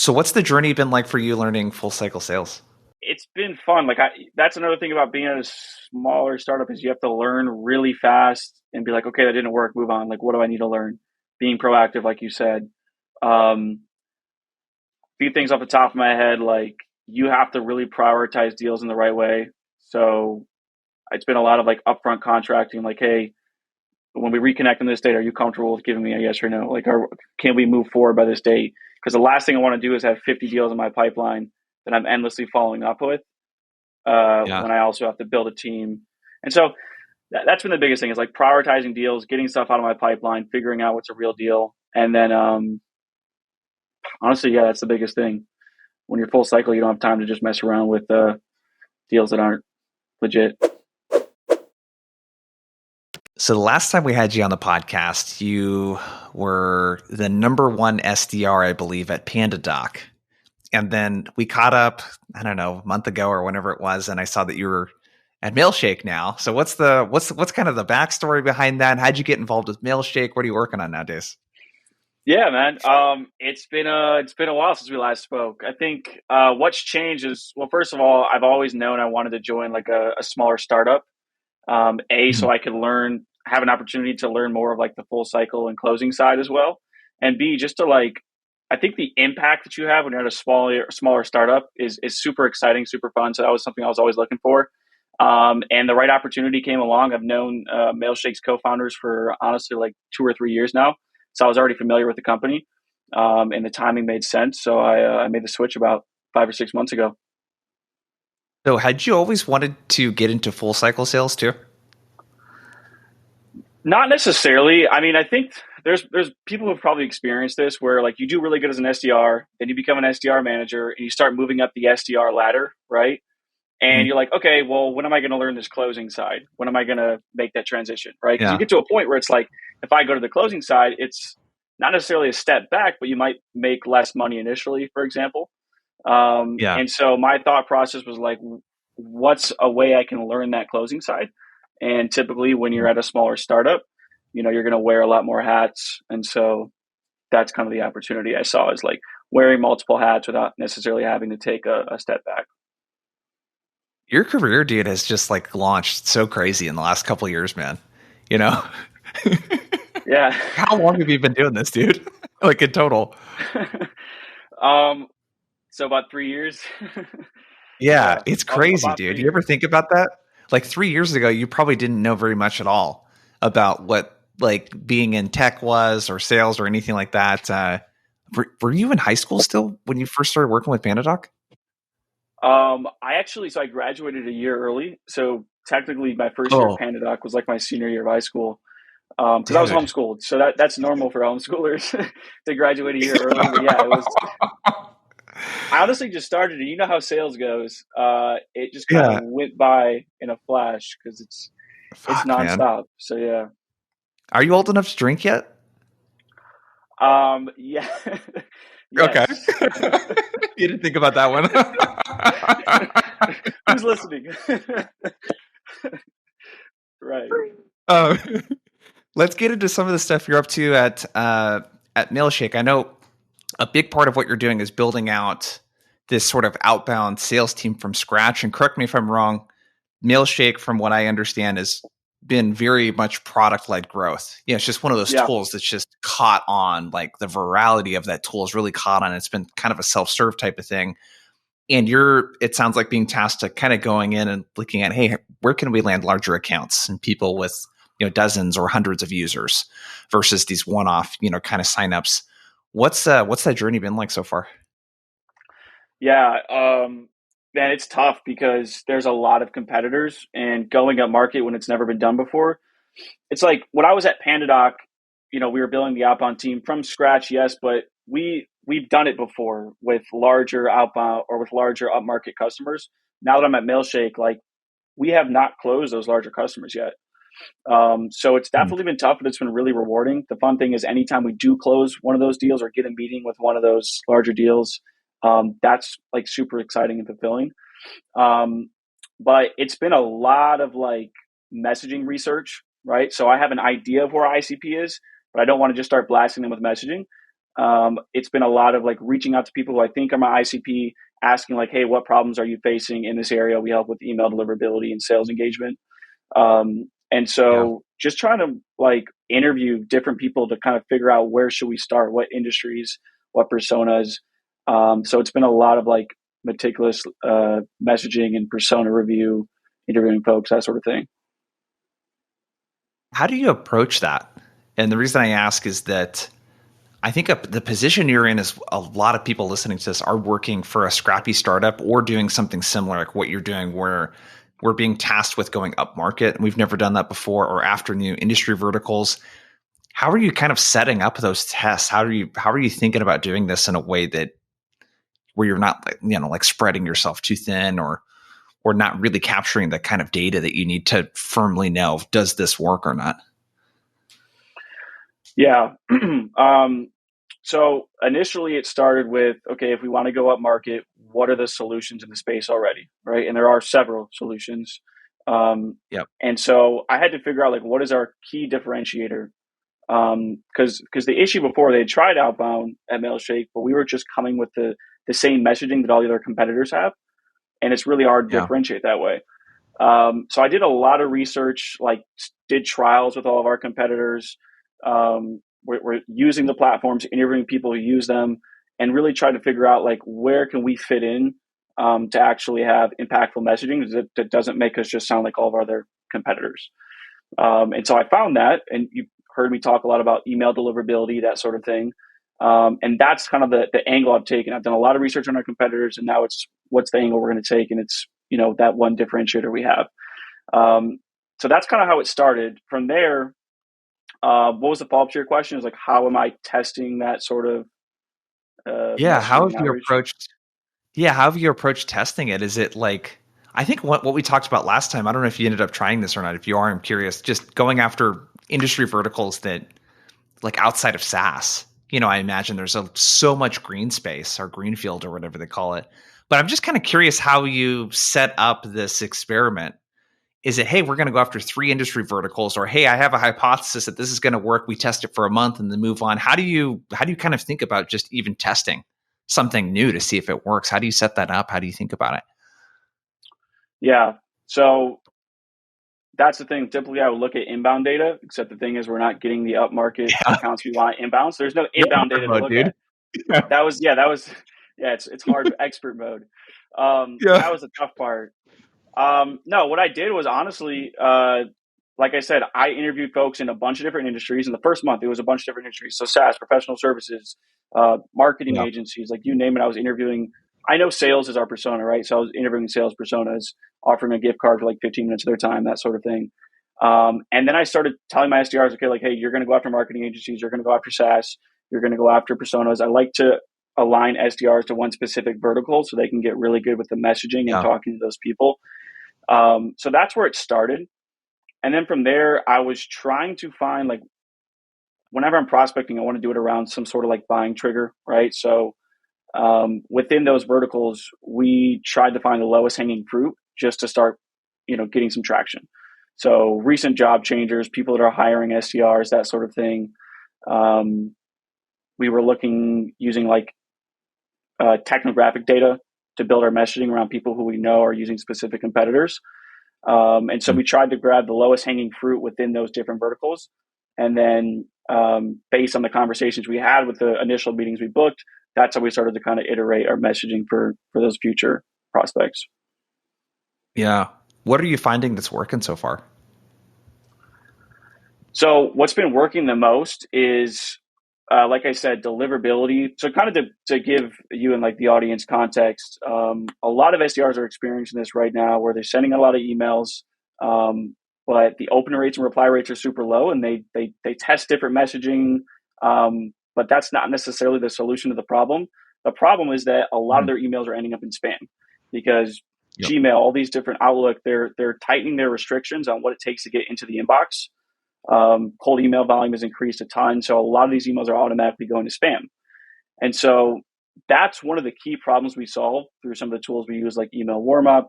So what's the journey been like for you learning full cycle sales? It's been fun. That's another thing about being at a smaller startup is you have to learn really fast and be like, okay, that didn't work. Move on. Like, what do I need to learn? Being proactive, like you said. Few things off the top of my head, like you have to really prioritize deals in the right way. So it's been a lot of like upfront contracting, like, hey, when we reconnect on this date, are you comfortable with giving me a yes or no? Like, can we move forward by this date? Because the last thing I want to do is have 50 deals in my pipeline that I'm endlessly following up with Yeah. when I also have to build a team. And so that's been the biggest thing is like prioritizing deals, getting stuff out of my pipeline, figuring out what's a real deal. And then honestly, yeah, that's the biggest thing. When you're full cycle, you don't have time to just mess around with deals that aren't legit. So the last time we had you on the podcast, you were the number one SDR, I believe, at PandaDoc. And then we caught up, I don't know, a month ago or whenever it was, and I saw that you were at Mailshake now. So what's kind of the backstory behind that? How'd you get involved with Mailshake? What are you working on nowadays? Yeah, man. It's been a while since we last spoke. I think what's changed is, well, first of all, I've always known I wanted to join like a smaller startup. So Mhm. I could have an opportunity to learn more of like the full cycle and closing side as well, and B, just to like, I think the impact that you have when you're at a smaller startup is super exciting, super fun. So that was something I was always looking for. And the right opportunity came along. I've known Mailshake's co-founders for honestly like 2 or 3 years now, so I was already familiar with the company, and the timing made sense. So I made the switch about 5 or 6 months ago. So had you always wanted to get into full cycle sales too? Not necessarily. I mean, I think there's people who've probably experienced this where like you do really good as an SDR, then you become an SDR manager and you start moving up the SDR ladder, right? And Mhm. you're like, okay, well, when am I going to learn this closing side? When am I going to make that transition, right? Because you Yeah. get to a point where it's like, if I go to the closing side, it's not necessarily a step back, but you might make less money initially, for example. Yeah. And so my thought process was like, what's a way I can learn that closing side? And typically, when you're Mhm. at a smaller startup, you're going to wear a lot more hats. And so that's kind of the opportunity I saw is like wearing multiple hats without necessarily having to take a step back. Your career, dude, has just like launched so crazy in the last couple of years, man. You know? Yeah. How long have you been doing this, dude? Like in total? um, so about 3 years. Yeah, Yeah, it's crazy, about dude. three You ever years. think about that? Like 3 years ago, you probably didn't know very much at all about what like being in tech was or sales or anything like that. Were you in high school still when you first started working with PandaDoc? So I graduated a year early. So technically, my first year at Oh, PandaDoc was like my senior year of high school. Because I was dude. homeschooled, so that's normal for homeschoolers to graduate a year early. But yeah, it was. I honestly just started it. You know how sales goes. It just kind of Yeah. went by in a flash because it's Fuck, man. nonstop. So yeah, Are you old enough to drink yet? yeah, Okay. yes. You didn't think about that one. Who's listening? Right. Um, let's get into some of the stuff you're up to at Mailshake. I know a big part of what you're doing is building out this sort of outbound sales team from scratch. And correct me if I'm wrong, Mailshake, from what I understand, has been very much product led growth. You know, it's just one of those Yeah. tools that's just caught on. Like the virality of that tool is really caught on. It's been kind of a self serve type of thing. And it sounds like being tasked to kind of going in and looking at, hey, where can we land larger accounts and people with, dozens or hundreds of users versus these one-off, kind of signups. What's that journey been like so far? Yeah. Man, it's tough because there's a lot of competitors and going up market when it's never been done before. It's like when I was at PandaDoc, we were building the outbound team from scratch, yes, but we've done it before with larger outbound or with larger upmarket customers. Now that I'm at Mailshake, like we have not closed those larger customers yet. So it's Hmm. definitely been tough, but it's been really rewarding. The fun thing is anytime we do close one of those deals or get a meeting with one of those larger deals, that's like super exciting and fulfilling. Um, but it's been a lot of like messaging research, right? So I have an idea of where ICP is, but I don't want to just start blasting them with messaging. It's been a lot of like reaching out to people who I think are my ICP, asking like, hey, what problems are you facing in this area? We help with email deliverability and sales engagement. And Yeah. so just trying to like interview different people to kind of figure out where should we start, what industries, what personas. So it's been a lot of like meticulous messaging and persona review, interviewing folks, that sort of thing. How do you approach that? And the reason I ask is that I think the position you're in is a lot of people listening to this are working for a scrappy startup or doing something similar like what you're doing, where we're being tasked with going up market. And we've never done that before, or after new industry verticals. How are you kind of setting up those tests? How are you thinking about doing this in a way that where you're not like spreading yourself too thin, or not really capturing the kind of data that you need to firmly know, does this work or not? Yeah. So initially it started with, okay, if we want to go up market, what are the solutions in the space already? Right. And there are several solutions. Yep. And so I had to figure out like, what is our key differentiator? Because the issue before, they had tried Outbound at Mailshake, but we were just coming with the same messaging that all the other competitors have. And it's really hard to Yeah. differentiate that way. So I did a lot of research, like did trials with all of our competitors. We're using the platforms, interviewing people who use them, and really trying to figure out like where can we fit in to actually have impactful messaging that doesn't make us just sound like all of our other competitors. And so I found that, and you heard me talk a lot about email deliverability, that sort of thing. And that's kind of the angle I've taken. I've done a lot of research on our competitors, and now it's what's the angle we're going to take, and it's that one differentiator we have. So that's kind of how it started. From there, what was the follow up to your question? Is like, how am I testing that sort of Yeah. How messaging have and you outreach? approached Yeah, how have you approached testing it? Is it like, I think what we talked about last time, I don't know if you ended up trying this or not. If you are, I'm curious, just going after industry verticals that like outside of SaaS. I imagine there's so much green space or greenfield or whatever they call it. But I'm just kind of curious how you set up this experiment. Is it, hey, we're going to go after 3 industry verticals, or hey, I have a hypothesis that this is going to work. We test it for a month and then move on. How do you kind of think about just even testing something new to see if it works? How do you set that up? How do you think about it? Yeah. So that's the thing. Typically, I would look at inbound data, except the thing is, we're not getting the upmarket Yeah, accounts we want inbound. So there's no you're in inbound hard data to mode, look dude. at. That was It's hard expert mode. Yeah, That was the tough part. No, what I did was honestly, like I said, I interviewed folks in a bunch of different industries. In the first month, it was a bunch of different industries. So SaaS, professional services, marketing yeah, agencies, like you name it. I was interviewing. I know sales is our persona, right? So I was interviewing sales personas, offering a gift card for like 15 minutes of their time, that sort of thing. And then I started telling my SDRs, okay, like, hey, you're going to go after marketing agencies, you're going to go after SaaS, you're going to go after personas. I like to align SDRs to one specific vertical so they can get really good with the messaging and yeah, talking to those people. So that's where it started. And then from there, I was trying to find like, whenever I'm prospecting, I want to do it around some sort of like buying trigger, right? So within those verticals, we tried to find the lowest hanging fruit just to start, getting some traction. So recent job changers, people that are hiring SDRs, that sort of thing. Um, we were looking using like technographic data to build our messaging around people who we know are using specific competitors. And so mm, we tried to grab the lowest hanging fruit within those different verticals. And then based on the conversations we had with the initial meetings we booked, that's how we started to kind of iterate our messaging for those future prospects. yeah. What are you finding that's working so far? So what's been working the most is, like I said, deliverability. So kind of to give you and like the audience context, a lot of SDRs are experiencing this right now where they're sending a lot of emails, but the open rates and reply rates are super low, and they test different messaging, but that's not necessarily the solution to the problem. The problem is that a lot of Mm, their emails are ending up in spam because yep. Gmail, all these different Outlook, they're tightening their restrictions on what it takes to get into the inbox. Cold email volume has increased a ton. So a lot of these emails are automatically going to spam. And so that's one of the key problems we solve through some of the tools we use, like email warmup,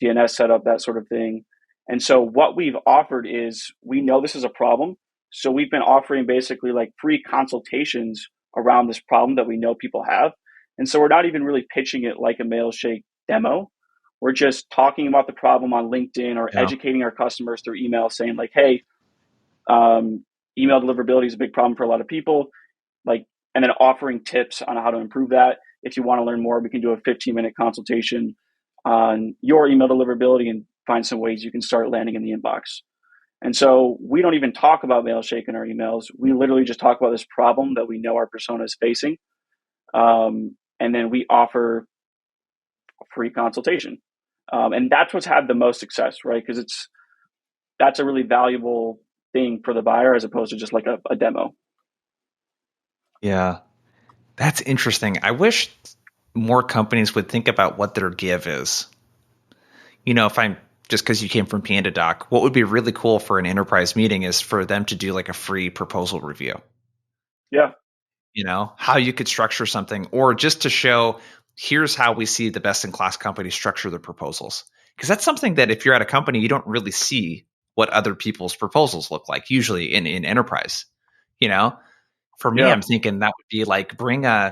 DNS setup, that sort of thing. And so what we've offered is, we know this is a problem. So we've been offering basically like free consultations around this problem that we know people have. And so we're not even really pitching it like a Mailshake demo. We're just talking about the problem on LinkedIn or Yeah. educating our customers through email, saying like, hey, email deliverability is a big problem for a lot of people. Like, and then offering tips on how to improve that. If you want to learn more, we can do a 15-minute consultation on your email deliverability and find some ways you can start landing in the inbox. And so we don't even talk about Mailshake in our emails. We literally just talk about this problem that we know our persona is facing. And then we offer a free consultation. And that's what's had the most success, right? Because that's a really valuable thing for the buyer as opposed to just like a demo. Yeah. That's interesting. I wish more companies would think about what their give is. If I'm just because you came from PandaDoc, what would be really cool for an enterprise meeting is for them to do like a free proposal review. Yeah. How you could structure something, or just to show here's how we see the best in class companies structure their proposals. Because that's something that if you're at a company, you don't really see what other people's proposals look like, usually in enterprise. You know, for me, Yeah. I'm thinking that would be like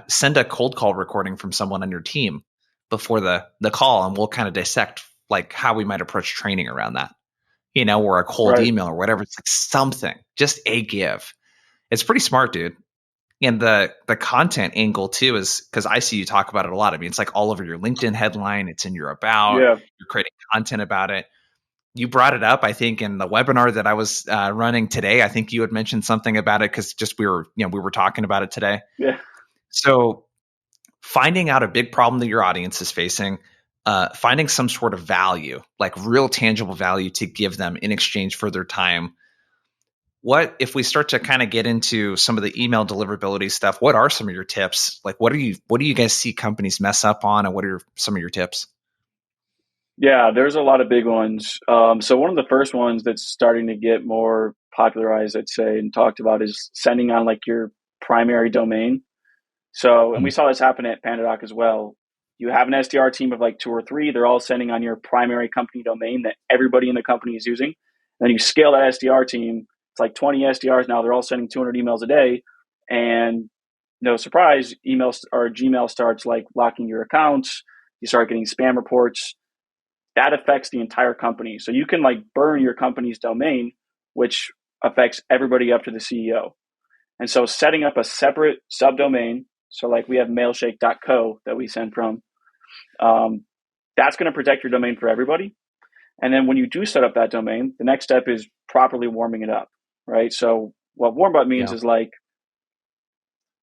send a cold call recording from someone on your team before the call, and we'll kind of dissect like how we might approach training around that, or a cold Right. email or whatever. It's like something, just a give. It's pretty smart, dude. And the content angle too is because I see you talk about it a lot. I mean, it's like all over your LinkedIn headline. It's in your about. Yeah. You're creating content about it. You brought it up, I think, in the webinar that I was running today. I think you had mentioned something about it because just we were talking about it today. Yeah. So finding out a big problem that your audience is facing, finding some sort of value, like real tangible value to give them in exchange for their time. What if we start to kind of get into some of the email deliverability stuff? What are some of your tips? Like, what do you guys see companies mess up on, and what are some of your tips? Yeah, there's a lot of big ones. So one of the first ones that's starting to get more popularized, I'd say, and talked about is sending on like your primary domain. So, and we Mm. saw this happen at PandaDoc as well. You have an SDR team of like two or three. They're all sending on your primary company domain that everybody in the company is using. And then you scale that SDR team. It's like 20 SDRs now. They're all sending 200 emails a day. And no surprise, emails or Gmail starts like blocking your accounts. You start getting spam reports. That affects the entire company. So you can like burn your company's domain, which affects everybody up to the CEO. And so setting up a separate subdomain, so like we have mailshake.co that we send from, that's going to protect your domain for everybody. And then when you do set up that domain, the next step is properly warming it up, right? So what warm up means Yeah. is like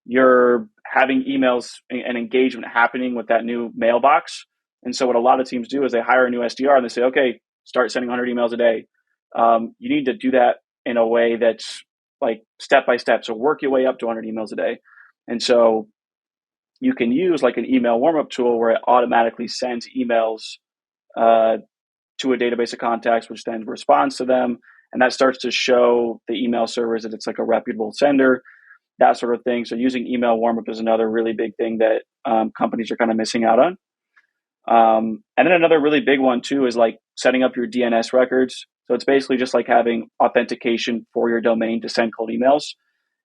you're having emails and engagement happening with that new mailbox. And so what a lot of teams do is they hire a new SDR and they say, okay, start sending 100 emails a day. You need to do that in a way that's like step by step. So work your way up to 100 emails a day. And so you can use like an email warm-up tool where it automatically sends emails to a database of contacts, which then responds to them. And that starts to show the email servers that it's like a reputable sender, that sort of thing. So using email warm-up is another really big thing that companies are kind of missing out on. And then another really big one too is like setting up your DNS records. So it's basically just like having authentication for your domain to send cold emails.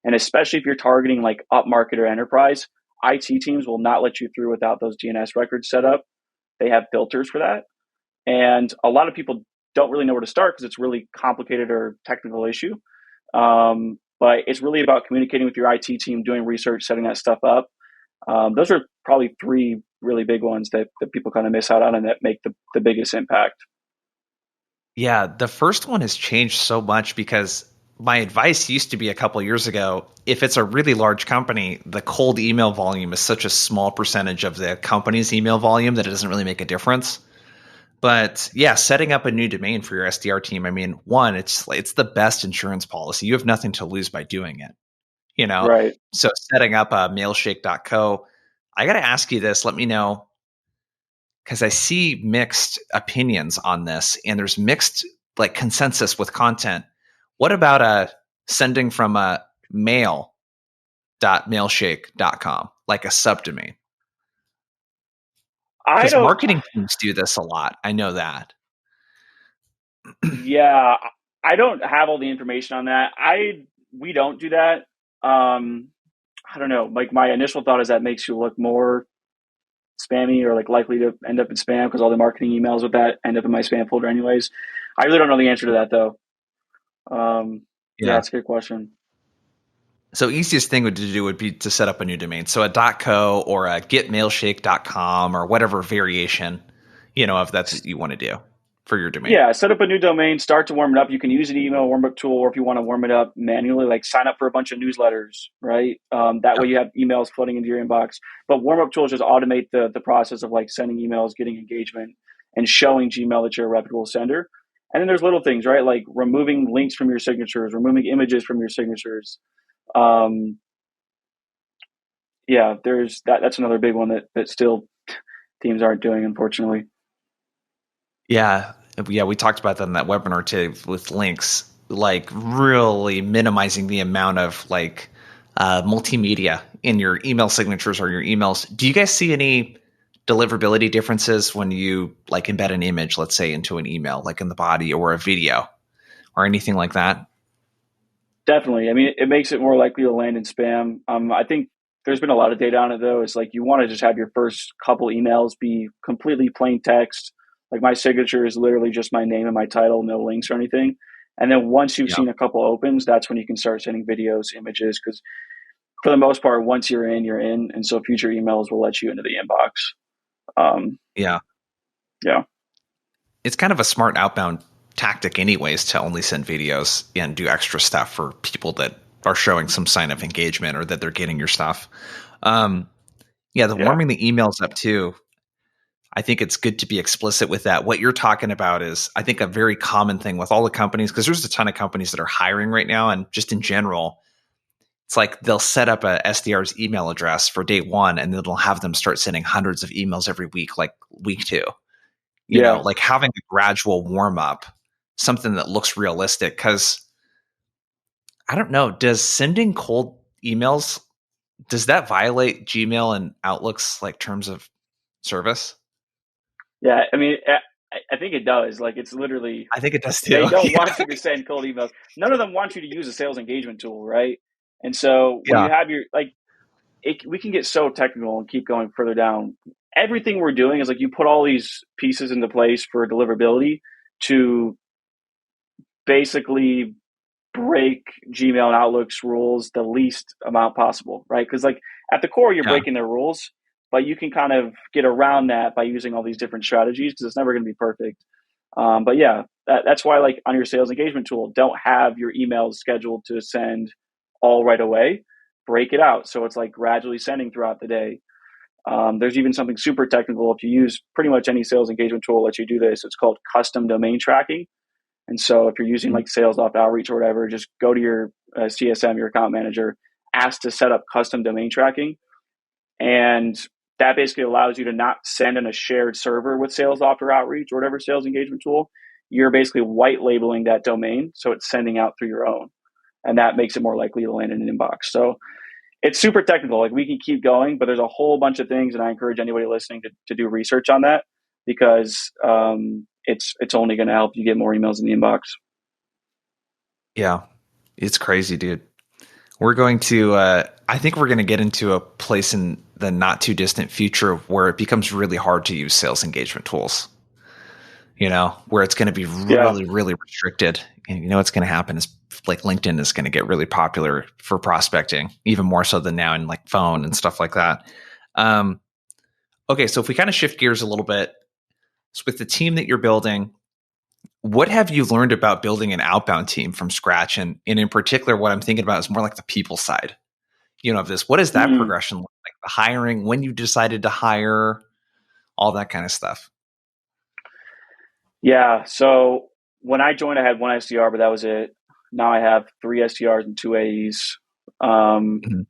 And especially if you're targeting like upmarket or enterprise, IT teams will not let you through without those DNS records set up. They have filters for that. And a lot of people don't really know where to start because it's really complicated or technical issue. But it's really about communicating with your IT team, doing research, setting that stuff up. Those are probably three really big ones that people kind of miss out on and that make the biggest impact. Yeah, the first one has changed so much because my advice used to be a couple of years ago, if it's a really large company, the cold email volume is such a small percentage of the company's email volume that it doesn't really make a difference. But yeah, setting up a new domain for your SDR team, I mean, one, it's the best insurance policy. You have nothing to lose by doing it, you know? Right. So setting up a mailshake.co, I got to ask you this, let me know, because I see mixed opinions on this and there's mixed like consensus with content. What about sending from a mail.mailshake.com, like a subdomain? I Because don't, marketing teams do this a lot. I know that. yeah, I don't have all the information on that. We don't do that. I don't know. Like my initial thought is that makes you look more spammy or like likely to end up in spam because all the marketing emails with that end up in my spam folder anyways. I really don't know the answer to that though. Yeah, Yeah. it's a good question. So easiest thing to do would be to set up a new domain. So a .co or a getmailshake.com or whatever variation, of that you want to do for your domain. Yeah, set up a new domain, start to warm it up. You can use an email warm up tool, or if you want to warm it up manually, like sign up for a bunch of newsletters, right? That way Yep. you have emails flooding into your inbox. But warm up tools just automate the process of like sending emails, getting engagement, and showing Gmail that you're a reputable sender. And then there's little things, right? Like removing links from your signatures, removing images from your signatures. Um, yeah, there's that. That's another big one that still teams aren't doing, unfortunately. Yeah. Yeah. We talked about that in that webinar too with links, like really minimizing the amount of like multimedia in your email signatures or your emails. Do you guys see any deliverability differences when you like embed an image, let's say, into an email, like in the body or a video or anything like that? Definitely. I mean, it makes it more likely to land in spam. I think there's been a lot of data on it though. It's like you want to just have your first couple emails be completely plain text. Like my signature is literally just my name and my title, no links or anything. And then once you've Yeah. seen a couple opens, that's when you can start sending videos, images, because for the most part, once you're in, you're in. And so future emails will let you into the inbox. Um, Yeah. yeah. It's kind of a smart outbound tactic anyways to only send videos and do extra stuff for people that are showing some sign of engagement or that they're getting your stuff. Um, yeah, the Yeah. warming the emails up too. I think it's good to be explicit with that. What you're talking about is, I think, a very common thing with all the companies, because there's a ton of companies that are hiring right now. And just in general, it's like they'll set up a SDR's email address for day one, and then they'll have them start sending hundreds of emails every week, like week two, Yeah. like having a gradual warm up, something that looks realistic. Cause I don't know, does sending cold emails, does that violate Gmail and Outlook's like terms of service? Yeah. I mean, I think it does. Like it's literally I think it does they too. don't want you to send cold emails. None of them want you to use a sales engagement tool, right? And so when you Yeah. have your like, we can get so technical and keep going further down. Everything we're doing is like you put all these pieces into place for deliverability to basically break Gmail and Outlook's rules the least amount possible, right? Because like at the core, you're Yeah. breaking their rules, but you can kind of get around that by using all these different strategies because it's never going to be perfect. But yeah, that's why like on your sales engagement tool, don't have your emails scheduled to send all right away. Break it out so it's like gradually sending throughout the day. There's even something super technical. If you use pretty much any sales engagement tool, lets you do this. It's called custom domain tracking. And so if you're using Mhm. like Sales Off Outreach or whatever, just go to your CSM, your account manager, ask to set up custom domain tracking, and that basically allows you to not send in a shared server with Sales Off or Outreach or whatever sales engagement tool. You're basically white labeling that domain, so it's sending out through your own, and that makes it more likely to land in an inbox. So it's super technical. Like we can keep going, but there's a whole bunch of things, and I encourage anybody listening to do research on that because it's only going to help you get more emails in the inbox. Yeah. It's crazy, dude. We're going to, I think we're going to get into a place in the not too distant future where it becomes really hard to use sales engagement tools, where it's going to be Yeah, really, really restricted. And what's going to happen is like LinkedIn is going to get really popular for prospecting, even more so than now in like phone and stuff like that. Um, okay. So if we kind of shift gears a little bit, so with the team that you're building, what have you learned about building an outbound team from scratch? And in particular, what I'm thinking about is more like the people side, of this. What does that mm, progression look like? The hiring, when you decided to hire, all that kind of stuff. yeah. So when I joined, I had one SDR, but that was it. Now I have three SDRs and two AEs. Um, Mhm.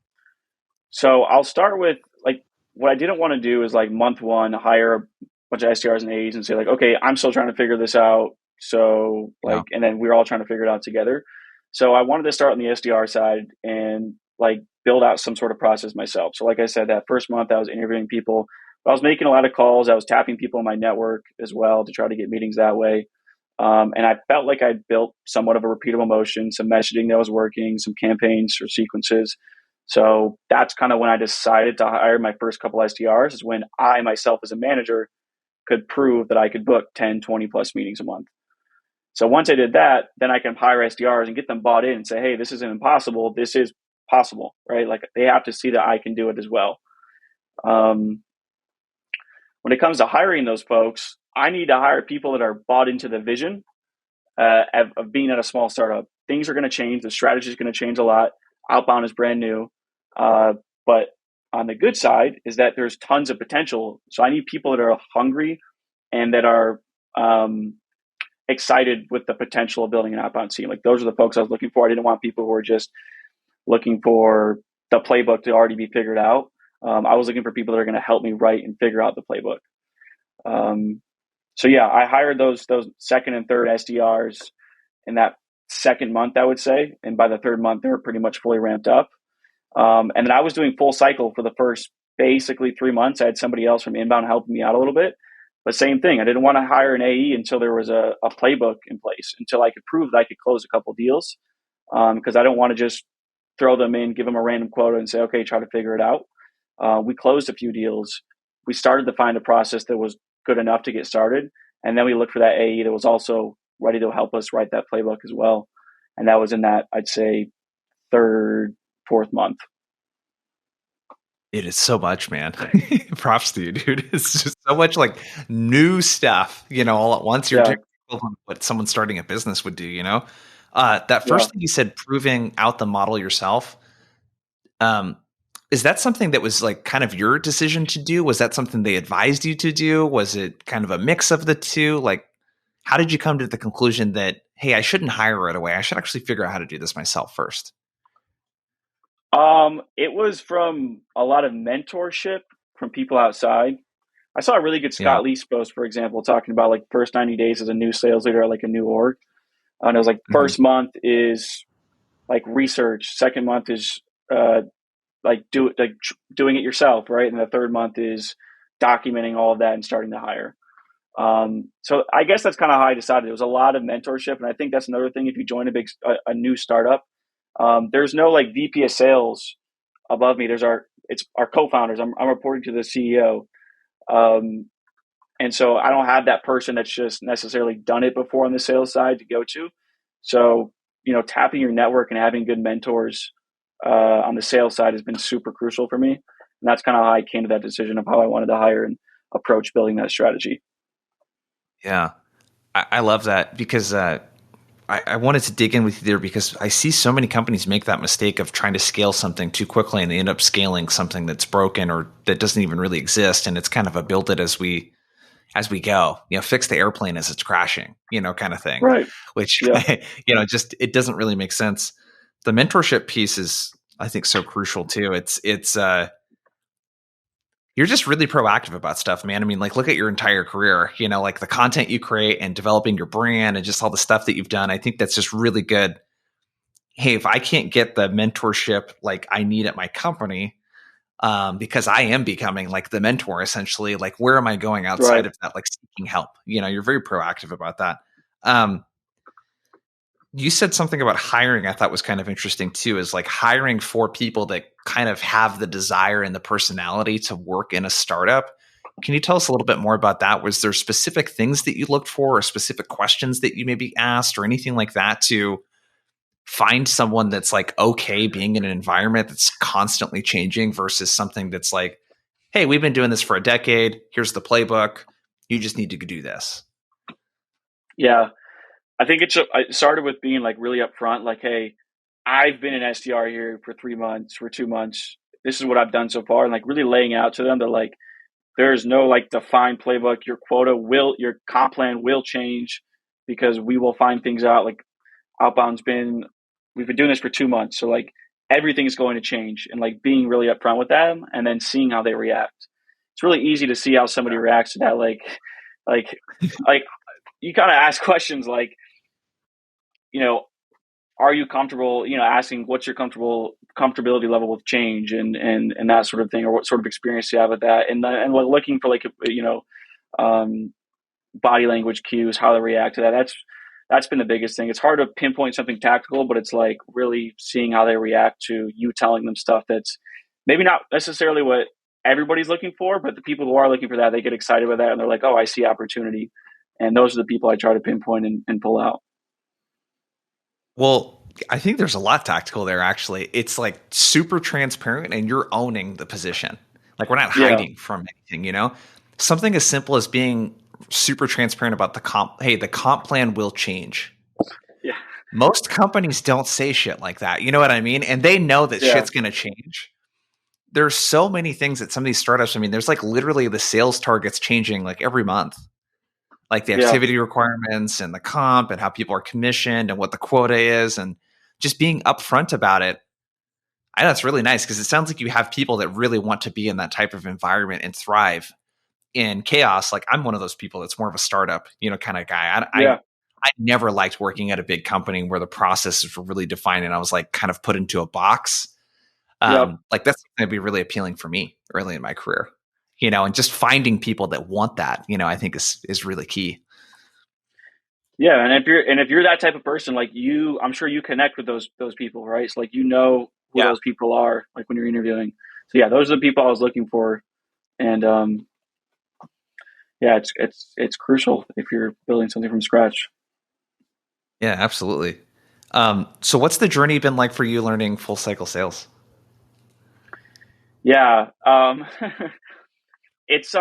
so I'll start with like what I didn't want to do is like month one hire a bunch of SDRs and AEs and say like, okay, I'm still trying to figure this out. So Yeah. like, and then we're all trying to figure it out together. So I wanted to start on the SDR side and like build out some sort of process myself. So like I said, that first month I was interviewing people. I was making a lot of calls. I was tapping people in my network as well to try to get meetings that way. And I felt like I'd built somewhat of a repeatable motion, some messaging that was working, some campaigns or sequences. So that's kind of when I decided to hire my first couple SDRs, is when I myself as a manager could prove that I could book 10, 20 plus meetings a month. So once I did that, then I can hire SDRs and get them bought in and say, hey, this isn't impossible. This is possible, right? Like they have to see that I can do it as well. When it comes to hiring those folks, I need to hire people that are bought into the vision of being at a small startup. Things are going to change. The strategy is going to change a lot. Outbound is brand new. But on the good side is that there's tons of potential. So I need people that are hungry and that are excited with the potential of building an outbound team. Like those are the folks I was looking for. I didn't want people who were just looking for the playbook to already be figured out. I was looking for people that are going to help me write and figure out the playbook. So yeah, I hired those second and third SDRs in that second month, I would say. And by the third month, they were pretty much fully ramped up. And then I was doing full cycle for the first basically 3 months. I had somebody else from inbound helping me out a little bit. But same thing, I didn't want to hire an AE until there was a playbook in place, until I could prove that I could close a couple deals. Because I don't want to just throw them in, give them a random quota and say, okay, try to figure it out. We closed a few deals. We started to find a process that was good enough to get started. And then we looked for that AE that was also ready to help us write that playbook as well. And that was in that, I'd say, third, fourth month. It is so much, man. Props to you, dude. It's just so much like new stuff, all at once. You're Yeah. doing what someone starting a business would do, That Yeah. first thing you said, proving out the model yourself. Is that something that was like kind of your decision to do? Was that something they advised you to do? Was it kind of a mix of the two? Like, how did you come to the conclusion that, hey, I shouldn't hire right away. I should actually figure out how to do this myself first? It was from a lot of mentorship from people outside. I saw a really good Yeah. Scott Leese post, for example, talking about like first 90 days as a new sales leader at like a new org. And it was like first month is like research, second month is doing it yourself, right? And the third month is documenting all of that and starting to hire. So I guess that's kind of how I decided. There was a lot of mentorship, and I think that's another thing. If you join a new startup, there's no like VP of sales above me. It's our co-founders. I'm reporting to the CEO, and so I don't have that person that's just necessarily done it before on the sales side to go to. So tapping your network and having good mentors on the sales side has been super crucial for me, and that's kind of how I came to that decision of how I wanted to hire and approach building that strategy. Yeah, I love that because I wanted to dig in with you there because I see so many companies make that mistake of trying to scale something too quickly and they end up scaling something that's broken or that doesn't even really exist. And it's kind of a build it as we go, fix the airplane as it's crashing, kind of thing, Right. which, Yeah. just, it doesn't really make sense. The mentorship piece is, I think, so crucial too. You're just really proactive about stuff, man. I mean, like, look at your entire career, like the content you create and developing your brand and just all the stuff that you've done. I think that's just really good. Hey, if I can't get the mentorship like I need at my company, because I am becoming like the mentor, essentially, like, where am I going outside of that, like seeking help? You're very proactive about that. You said something about hiring I thought was kind of interesting too, is like hiring for people that kind of have the desire and the personality to work in a startup. Can you tell us a little bit more about that? Was there specific things that you looked for or specific questions that you maybe asked or anything like that to find someone that's like okay being in an environment that's constantly changing versus something that's like, hey, we've been doing this for a decade. Here's the playbook. You just need to do this. Yeah. I think it started with being like really upfront, like, hey, I've been an SDR here for 3 months, for 2 months. This is what I've done so far. And like really laying out to them that like, there's no like defined playbook. Your comp plan will change because we will find things out. Like we've been doing this for 2 months. So like everything's going to change, and like being really upfront with them and then seeing how they react. It's really easy to see how somebody reacts to that. Like you kind of ask questions like, are you comfortable, asking what's your comfortability level with change and that sort of thing, or what sort of experience you have with that. And looking for like, body language cues, how they react to that. that's been the biggest thing. It's hard to pinpoint something tactical, but it's like really seeing how they react to you telling them stuff that's maybe not necessarily what everybody's looking for, but the people who are looking for that, they get excited with that and they're like, oh, I see opportunity. And those are the people I try to pinpoint and pull out. Well, I think there's a lot tactical there, actually. It's like super transparent and you're owning the position. Like we're not Yeah. hiding from anything, you know? Something as simple as being super transparent about the comp. Hey, the comp plan will change. Yeah. Most companies don't say shit like that. You know what I mean? And they know that Yeah. shit's going to change. There's so many things that some of these startups, I mean, there's like literally the sales targets changing like every month, like the Yeah. activity requirements and the comp and how people are commissioned and what the quota is and just being upfront about it. I know it's really nice because it sounds like you have people that really want to be in that type of environment and thrive in chaos. Like I'm one of those people that's more of a startup, kind of guy. Yeah. I never liked working at a big company where the processes were really defined and I was like kind of put into a box. Yep. Like that's going to be really appealing for me early in my career, and just finding people that want that, I think is really key. Yeah. And if you're that type of person, like I'm sure you connect with those people, right? So like who Yeah. those people are, like when you're interviewing. So yeah, those are the people I was looking for. And yeah, it's crucial if you're building something from scratch. Yeah, absolutely. So what's the journey been like for you learning full cycle sales? Yeah. It's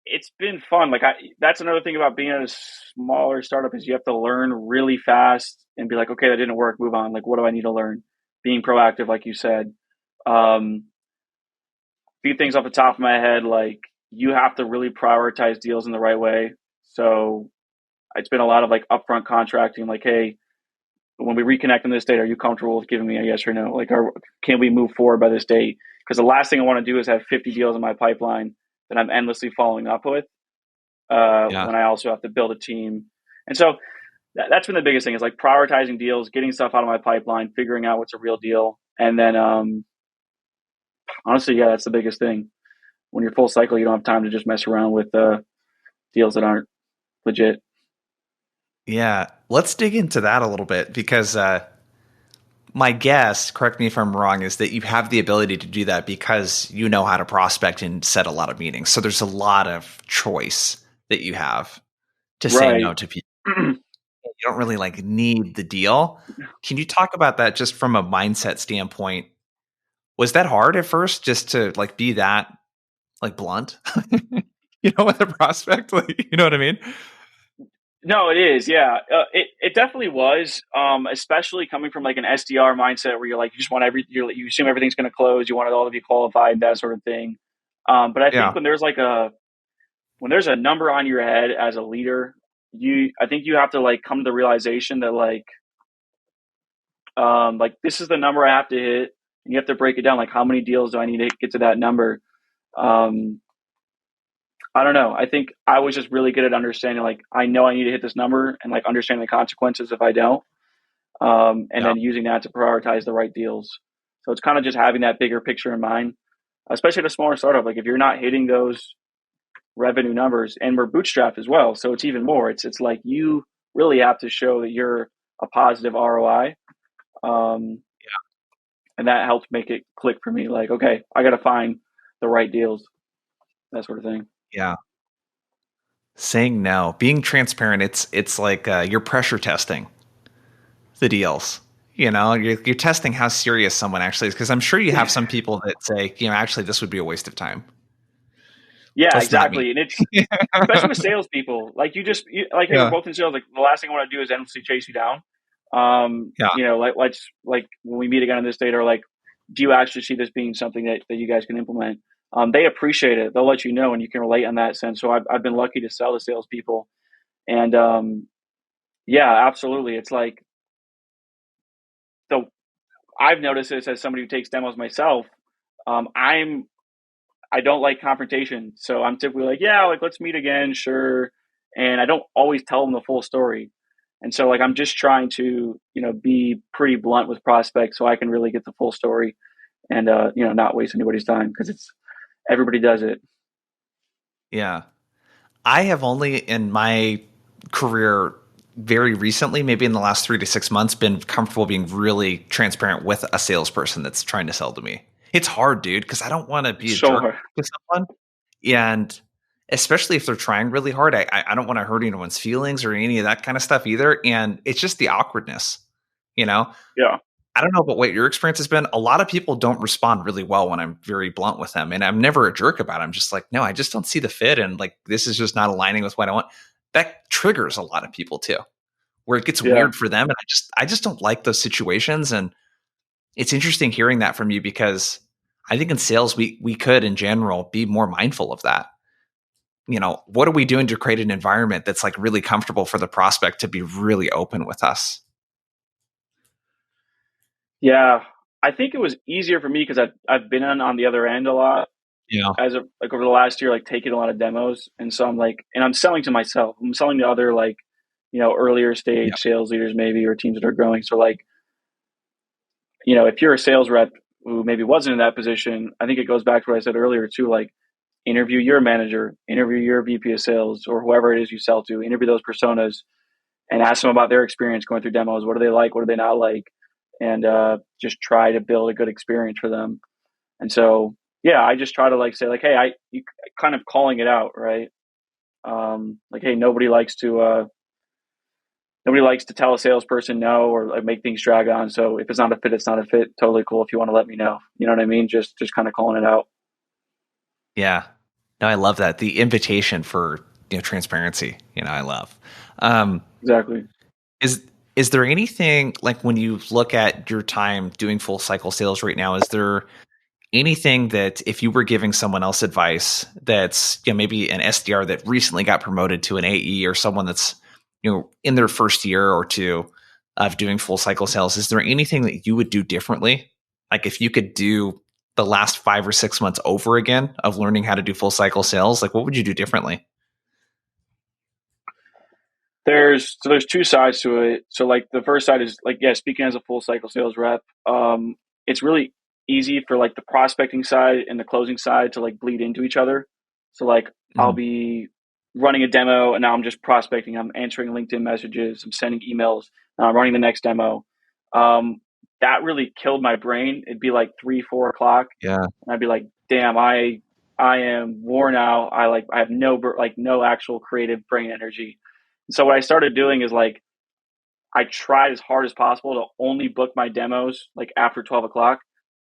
it's been fun. Like that's another thing about being at a smaller startup is you have to learn really fast and be like, okay, that didn't work, move on. Like, what do I need to learn? Being proactive, like you said. Um, few things off the top of my head, like you have to really prioritize deals in the right way. So it's been a lot of like upfront contracting, like, hey, when we reconnect on this date, are you comfortable with giving me a yes or no? Like, can we move forward by this date? Because the last thing I want to do is have 50 deals in my pipeline that I'm endlessly following up with Yeah. when I also have to build a team. And so that's been the biggest thing is like prioritizing deals, getting stuff out of my pipeline, figuring out what's a real deal. And then honestly, yeah, that's the biggest thing. When you're full cycle, you don't have time to just mess around with deals that aren't legit. Yeah. Let's dig into that a little bit because my guess, correct me if I'm wrong, is that you have the ability to do that because you know how to prospect and set a lot of meetings. So there's a lot of choice that you have to say no Right. to people. You don't really like need the deal. Can you talk about that just from a mindset standpoint? Was that hard at first just to like be that like blunt? With a prospect, like, you know what I mean? No, it is. Yeah, it definitely was. Especially coming from like an SDR mindset where you're like you just want you assume everything's going to close. You want it all to be qualified, that sort of thing. But I think Yeah. when there's a number on your head as a leader, I think you have to like come to the realization that like this is the number I have to hit. And you have to break it down. Like how many deals do I need to get to that number? Um, I don't know. I think I was just really good at understanding, like, I know I need to hit this number and like understanding the consequences if I don't. And Yeah. then using that to prioritize the right deals. So it's kind of just having that bigger picture in mind, especially at a smaller startup. Like if you're not hitting those revenue numbers and we're bootstrapped as well. So it's even more, it's like, you really have to show that you're a positive ROI. Um, and that helped make it click for me. Like, okay, I got to find the right deals, that sort of thing. Yeah. Saying no, being transparent. It's like you're pressure testing the deals. You're testing how serious someone actually is because I'm sure you have some people that say, actually, this would be a waste of time. Yeah, That's not me. exactly. And it's especially with salespeople, like like, hey, we're Yeah. both in sales. Like the last thing I want to do is endlessly chase you down. Yeah. Like let's like when we meet again on this date, or like, do you actually see this being something that you guys can implement? They appreciate it. They'll let you know, and you can relate in that sense. So I've been lucky to sell to salespeople, and yeah, absolutely. It's like so I've noticed this as somebody who takes demos myself. I'm I don't like confrontation. So I'm typically like, yeah, like let's meet again, sure. And I don't always tell them the full story. And so like I'm just trying to, be pretty blunt with prospects so I can really get the full story and not waste anybody's time because it's everybody does it. Yeah. I have only in my career very recently, maybe in the last 3 to 6 months, been comfortable being really transparent with a salesperson that's trying to sell to me. It's hard, dude, because I don't want to be a jerk Sure. to someone. And especially if they're trying really hard, I don't want to hurt anyone's feelings or any of that kind of stuff either. And it's just the awkwardness, you know? Yeah. I don't know about what your experience has been. A lot of people don't respond really well when I'm very blunt with them. And I'm never a jerk about it. I'm just like, no, I just don't see the fit. And like, this is just not aligning with what I want. That triggers a lot of people too, where it gets Yeah. weird for them. And I just don't like those situations. And it's interesting hearing that from you because I think in sales, we could in general be more mindful of that. You know, what are we doing to create an environment that's like really comfortable for the prospect to be really open with us? Yeah. I think it was easier for me because I've been on the other end a lot Yeah. like over the last year, like taking a lot of demos. And so I'm like, and I'm selling to myself. I'm selling to other like, earlier Yeah. stage sales leaders maybe, or teams that are growing. So like, if you're a sales rep who maybe wasn't in that position, I think it goes back to what I said earlier too, like interview your manager, interview your VP of sales or whoever it is you sell to, interview those personas and ask them about their experience going through demos. What do they like? What do they not like? And just try to build a good experience for them. And so, yeah, I just try to like say like, hey, you kind of calling it out, right? Like, hey, nobody likes to tell a salesperson no or like make things drag on. So if it's not a fit, it's not a fit. Totally cool. If you want to let me know, you know what I mean? Just kind of calling it out. Yeah. No, I love that. The invitation for, transparency, I love. Um, Exactly. is is there anything like when you look at your time doing full cycle sales right now, is there anything that if you were giving someone else advice that's, maybe an SDR that recently got promoted to an AE or someone that's, in their first year or two of doing full cycle sales, is there anything that you would do differently? Like if you could do the last 5 or 6 months over again of learning how to do full cycle sales, like what would you do differently? There's two sides to it. So like the first side is like, yeah, speaking as a full cycle sales rep, it's really easy for like the prospecting side and the closing side to like bleed into each other. So like I'll Mhm. be running a demo and now I'm just prospecting. I'm answering LinkedIn messages. I'm sending emails. Now I'm running the next demo. Um, that really killed my brain. It'd be like 3, 4 o'clock, Yeah. and I'd be like, damn, I am worn out. I have no actual creative brain energy. So what I started doing is like I tried as hard as possible to only book my demos like after 12 o'clock.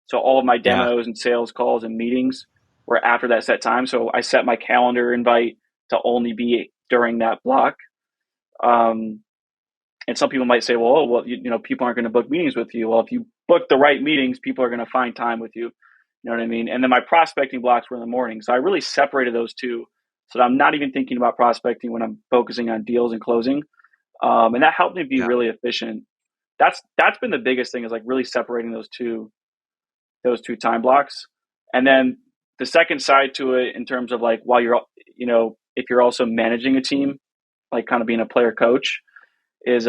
So all of my Yeah. demos and sales calls and meetings were after that set time. So I set my calendar invite to only be during that block. Um, and some people might say, well, people aren't going to book meetings with you. Well, if you book the right meetings, people are going to find time with you. You know what I mean? And then my prospecting blocks were in the morning. So I really separated those two so that I'm not even thinking about prospecting when I'm focusing on deals and closing. And that helped me be Yeah. really efficient. That's been the biggest thing is like really separating those two time blocks. And then the second side to it in terms of like while you're if you're also managing a team, like kind of being a player coach, is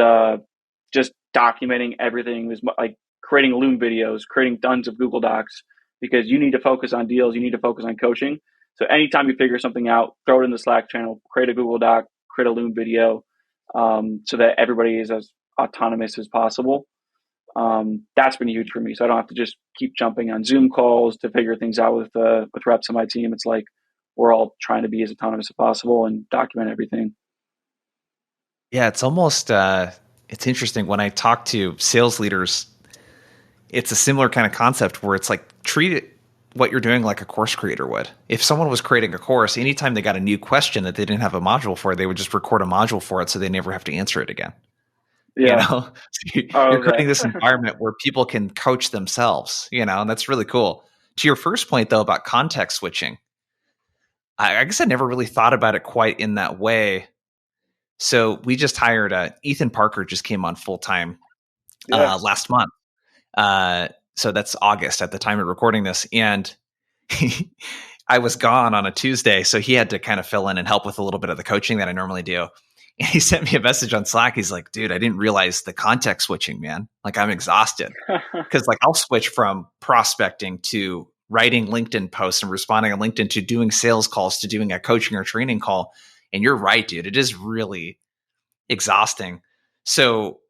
just documenting everything, is like creating Loom videos, creating tons of Google Docs because you need to focus on deals, you need to focus on coaching. So anytime you figure something out, throw it in the Slack channel, create a Google Doc, create a Loom video, so that everybody is as autonomous as possible. That's been huge for me. So I don't have to just keep jumping on Zoom calls to figure things out with reps on my team. It's like we're all trying to be as autonomous as possible and document everything. Yeah. It's almost, it's interesting when I talk to sales leaders, it's a similar kind of concept where it's like treat it what you're doing like a course creator would. If someone was creating a course, anytime they got a new question that they didn't have a module for, they would just record a module for it so they never have to answer it again. You Yeah. know, so you're Oh, creating okay. this environment where people can coach themselves, and that's really cool. To your first point though about context switching, I guess I never really thought about it quite in that way. So we just hired Ethan Parker just came on full time Yeah. last month. So that's August at the time of recording this. And I was gone on a Tuesday, so he had to kind of fill in and help with a little bit of the coaching that I normally do. And he sent me a message on Slack. He's like, dude, I didn't realize the context switching, man. Like I'm exhausted because like I'll switch from prospecting to writing LinkedIn posts and responding on LinkedIn to doing sales calls to doing a coaching or training call. And you're right, dude. It is really exhausting. So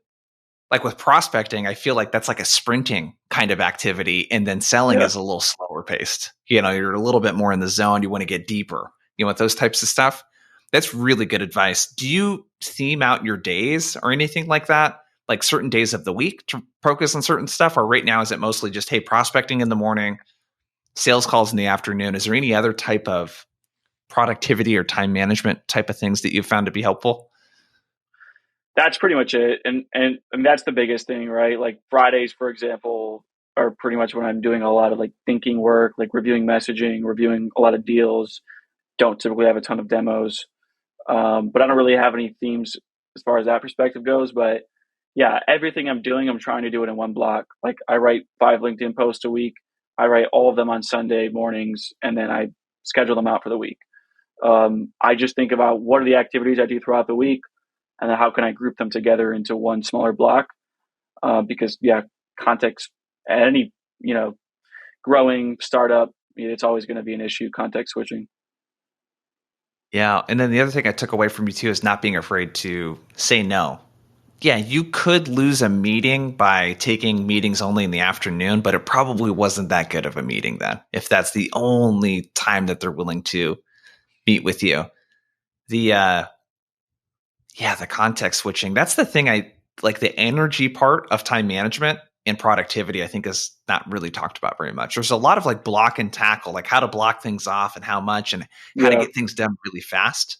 like with prospecting, I feel like that's like a sprinting kind of activity. And then selling Yeah. is a little slower paced. You're a little bit more in the zone. You want to get deeper, with those types of stuff. That's really good advice. Do you theme out your days or anything like that? Like certain days of the week to focus on certain stuff? Or right now, is it mostly just, hey, prospecting in the morning, sales calls in the afternoon? Is there any other type of productivity or time management type of things that you've found to be helpful? That's pretty much it. And that's the biggest thing, right? Like Fridays, for example, are pretty much when I'm doing a lot of like thinking work, like reviewing messaging, reviewing a lot of deals. Don't typically have a ton of demos. But I don't really have any themes as far as that perspective goes. But yeah, everything I'm doing, I'm trying to do it in one block. Like I write 5 LinkedIn posts a week. I write all of them on Sunday mornings, and then I schedule them out for the week. I just think about what are the activities I do throughout the week, and then how can I group them together into one smaller block? Because yeah, context any you know growing startup, it's always going to be an issue. Context switching. Yeah. And then the other thing I took away from you too is not being afraid to say no. Yeah, you could lose a meeting by taking meetings only in the afternoon, but it probably wasn't that good of a meeting then, if that's the only time that they're willing to meet with you. The the context switching. That's the thing I like, the energy part of time management and productivity, I think is not really talked about very much. There's a lot of like block and tackle, like how to block things off and how much and how to Yeah, get things done really fast.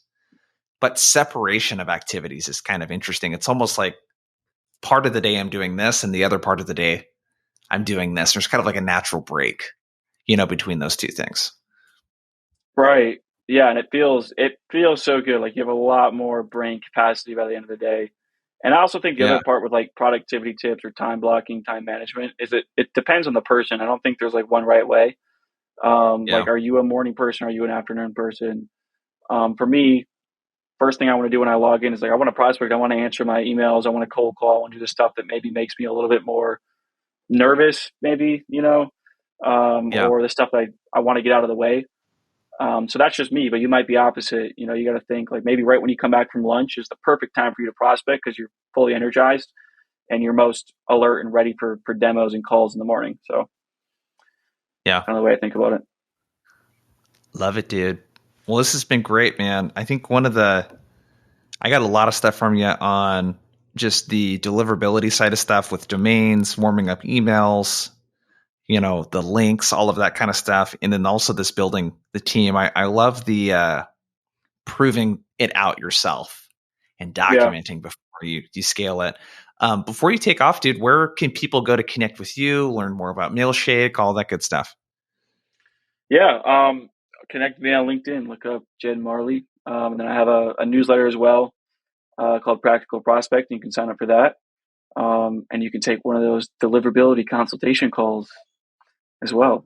But separation of activities is kind of interesting. It's almost like part of the day I'm doing this and the other part of the day I'm doing this. There's kind of like a natural break, between those two things. right. Yeah, and it feels so good. Like you have a lot more brain capacity by the end of the day. And I also think the Yeah. other part with like productivity tips or time blocking, time management is it depends on the person. I don't think there's like one right way. Yeah. Like, are you a morning person? Are you an afternoon person? For me, first thing I want to do when I log in is like I want to prospect. I want to answer my emails. I want to cold call. I want to do the stuff that maybe makes me a little bit more nervous, maybe Yeah. or the stuff that I want to get out of the way. So that's just me, but you might be opposite. You got to think like maybe right when you come back from lunch is the perfect time for you to prospect because you're fully energized and you're most alert and ready for demos and calls in the morning. So Yeah. kind of the way I think about it. Love it, dude. Well, this has been great, man. I think I got a lot of stuff from you on just the deliverability side of stuff with domains, warming up emails, the links, all of that kind of stuff. And then also this building the team. I love the proving it out yourself and Yeah. documenting before you scale it. Before you take off, dude, where can people go to connect with you, learn more about Mailshake, all that good stuff? Yeah. Connect me on LinkedIn, look up Jed Mahrle. And then I have a newsletter as well called Practical Prospect. You can sign up for that. And you can take one of those deliverability consultation calls as well.